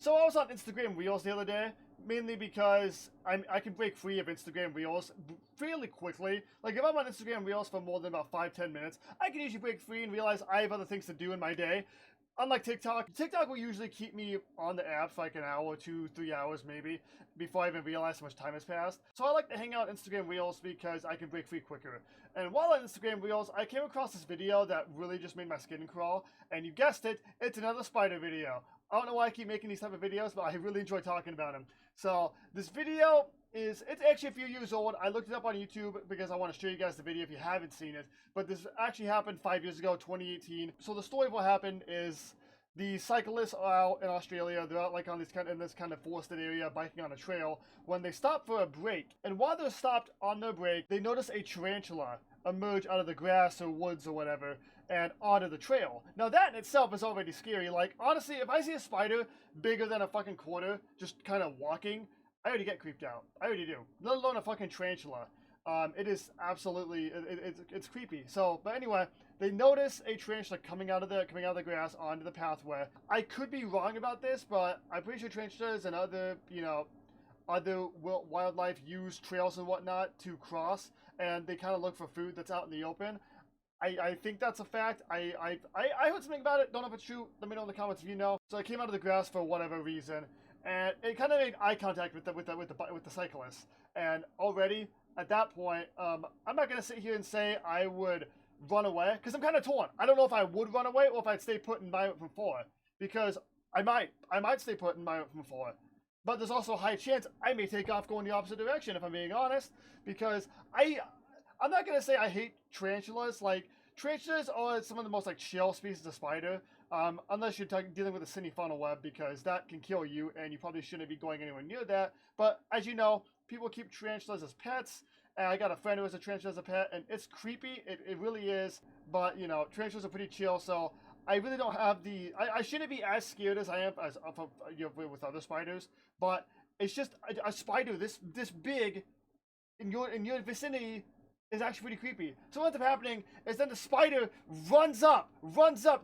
So I was on Instagram Reels the other day, mainly because I can break free of Instagram Reels fairly quickly. Like if I'm on Instagram Reels for more than about 5-10 minutes, I can usually break free and realize I have other things to do in my day. Unlike TikTok will usually keep me on the app for like an hour, 2-3 hours maybe, before I even realize how much time has passed. So I like to hang out on Instagram Reels because I can break free quicker. And while on Instagram Reels, I came across this video that really just made my skin crawl. And you guessed it, it's another spider video. I don't know why I keep making these type of videos, but I really enjoy talking about them. So this video it's actually a few years old. I looked it up on YouTube because I want to show you guys the video if you haven't seen it. But this actually happened 5 years ago, 2018. So the story of what happened is the cyclists are out in Australia. They're out like on in this kind of forested area, biking on a trail, when they stop for a break. And while they're stopped on their break, they notice a tarantula emerge out of the grass or woods or whatever and onto the trail. Now that in itself is already scary. Like honestly, if I see a spider bigger than a fucking quarter just kind of walking, I already get creeped out. I already do. Let alone a fucking tarantula. It is absolutely it's creepy. So, but anyway, they notice a tarantula coming out of the grass onto the pathway. I could be wrong about this, but I'm pretty sure tarantulas and other other wildlife use trails and whatnot to cross, and they kind of look for food that's out in the open. I think that's a fact. I heard something about it. Don't know if it's true. Let me know in the comments if you know. So I came out of the grass for whatever reason, and it kind of made eye contact with the cyclist. And already at that point, I'm not gonna sit here and say I would run away because I'm kind of torn. I don't know if I would run away or if I'd stay put in my from 4, because I might stay put in my from 4. But there's also a high chance I may take off going the opposite direction if I'm being honest, because I'm not gonna say I hate tarantulas. Like tarantulas are some of the most like chill species of spider, unless you're dealing with a cine funnel web, because that can kill you and you probably shouldn't be going anywhere near that. But as you know, people keep tarantulas as pets, and I got a friend who has a tarantula as a pet, and it's creepy. It really is. But you know, tarantulas are pretty chill, so I really don't have the. I shouldn't be as scared as I am as with other spiders. But it's just a spider this big in your vicinity is actually pretty creepy. So what ends up happening is then the spider runs up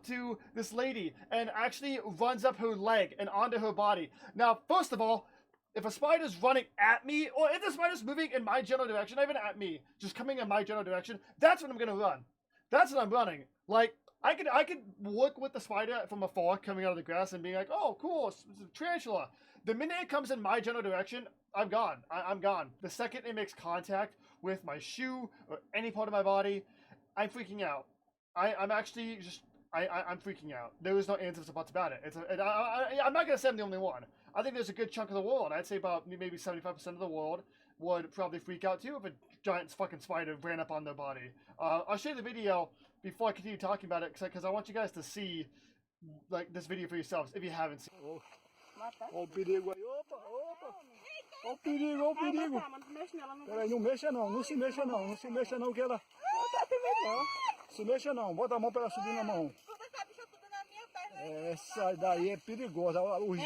to this lady and actually runs up her leg and onto her body. Now, first of all, if a spider's running at me, or if the spider's moving in my general direction, not even at me, just coming in my general direction, that's when I'm gonna run. That's when I'm running. Like, I could look with the spider from afar coming out of the grass and being like, oh, cool, it's a tarantula. The minute it comes in my general direction, I'm gone. I'm gone. The second it makes contact with my shoe or any part of my body, I'm freaking out. I'm actually just, I'm freaking out. There is no ands or buts about it. I'm not going to say I'm the only one. I think there's a good chunk of the world. I'd say about maybe 75% of the world would probably freak out too if a giant fucking spider ran up on their body. I'll show you the video before I continue talking about it, because I want you guys to see like this video for yourselves if you haven't seen it. Olha o perigo aí, opa. Olha o perigo, olha o perigo. Peraí, não mexa não, não se mexa não, que ela... Se mexa não, bota a mão para ela subir na mão. Essa daí é perigosa.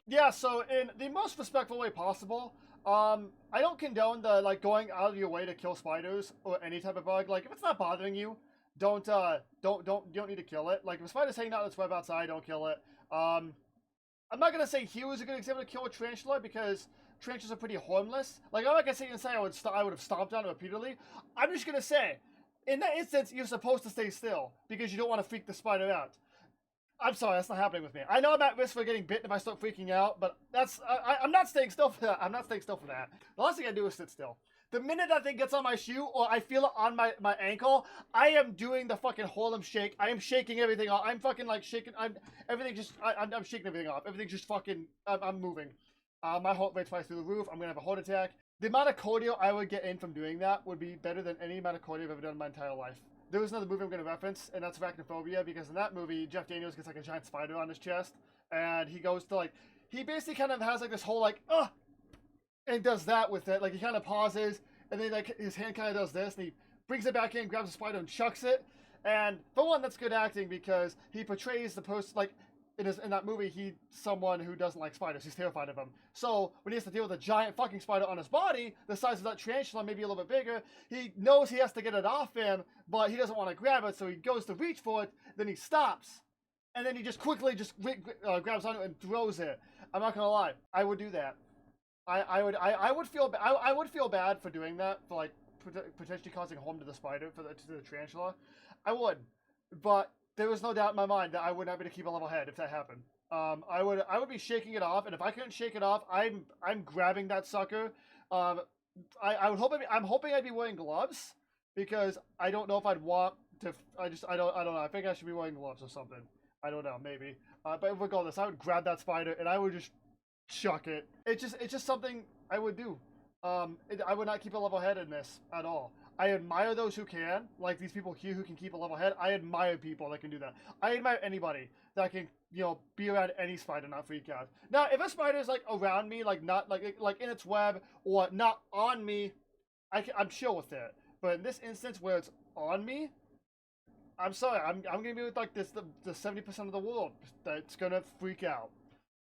Yeah, so in the most respectful way possible, I don't condone the like going out of your way to kill spiders or any type of bug. Like if it's not bothering you, you don't need to kill it. Like if a spider's hanging out in its web outside, don't kill it. I'm not gonna say he was a good example to kill a tarantula, because tarantulas are pretty harmless. Like I'm not gonna say I would have stomped on it repeatedly. I'm just gonna say, in that instance, you're supposed to stay still because you don't want to freak the spider out. I'm sorry, that's not happening with me. I know I'm at risk for getting bitten if I start freaking out, but I'm not staying still for that. I'm not staying still for that. The last thing I do is sit still. The minute that thing gets on my shoe or I feel it on my ankle, I am doing the fucking Harlem Shake. I am shaking everything off. I'm fucking like shaking. I'm shaking everything off. Everything's just fucking. I'm moving. My heart rate's probably through the roof. I'm gonna have a heart attack. The amount of cardio I would get in from doing that would be better than any amount of cardio I've ever done in my entire life. There was another movie I'm gonna reference, and that's Arachnophobia, because in that movie, Jeff Daniels gets like a giant spider on his chest, and he goes to like, he basically kind of has like this whole like, and does that with it. Like he kind of pauses, and then like his hand kind of does this, and he brings it back in, grabs the spider, and chucks it. And for one, that's good acting because he portrays the post like in that movie, he's someone who doesn't like spiders. He's terrified of them. So when he has to deal with a giant fucking spider on his body, the size of that tarantula, maybe a little bit bigger, he knows he has to get it off him, but he doesn't want to grab it, so he goes to reach for it. Then he stops, and then he just quickly just grabs onto it and throws it. I'm not gonna lie, I would do that. I would feel bad for doing that, for like potentially causing harm to the spider, to the tarantula. I would, but there was no doubt in my mind that I would not be able to keep a level head if that happened. I would be shaking it off, and if I couldn't shake it off, I'm grabbing that sucker. I'm hoping I'd be wearing gloves, because I don't know if I'd want to. I don't know. I think I should be wearing gloves or something. I don't know, maybe. But regardless, I would grab that spider and I would just chuck it. It's just something I would do. I would not keep a level head in this at all. I admire those who can, like these people here who can keep a level head. I admire people that can do that. I admire anybody that can, be around any spider, not freak out. Now, if a spider is like around me, like not like in its web or not on me, I'm chill with it. But in this instance where it's on me, I'm sorry, I'm gonna be with like the 70% of the world that's gonna freak out.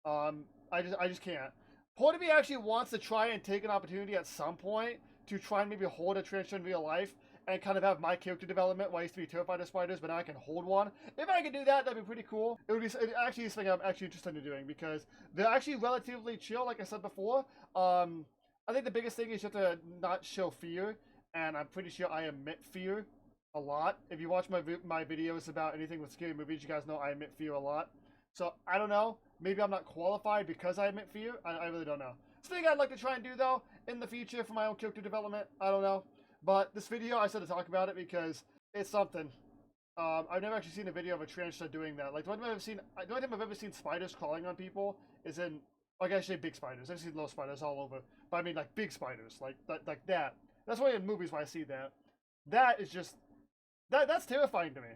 I just can't. Part of me actually wants to try and take an opportunity at some point to try and maybe hold a tarantula in real life and kind of have my character development where I used to be terrified of spiders, but now I can hold one. If I could do that, that'd be pretty cool. It actually is something I'm actually interested in doing because they're actually relatively chill, like I said before. I think the biggest thing is you have to not show fear, and I'm pretty sure I admit fear a lot. If you watch my videos about anything with scary movies, you guys know I admit fear a lot. So I don't know. Maybe I'm not qualified because I admit fear. I really don't know. Something I'd like to try and do though in the future for my own character development. I don't know. But this video, I said to talk about it because it's something. I've never actually seen a video of a tarantula doing that. Like the only time I've ever seen spiders crawling on people is in, like I say, big spiders. I've seen little spiders all over, but I mean like big spiders, like that. That's why in movies where I see that. That is just that's terrifying to me.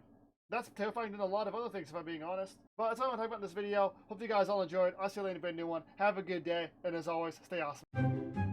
That's terrifying than a lot of other things, if I'm being honest. But that's all I'm talking about in this video. Hope you guys all enjoyed. I'll see you later in a brand new one. Have a good day, and as always, stay awesome.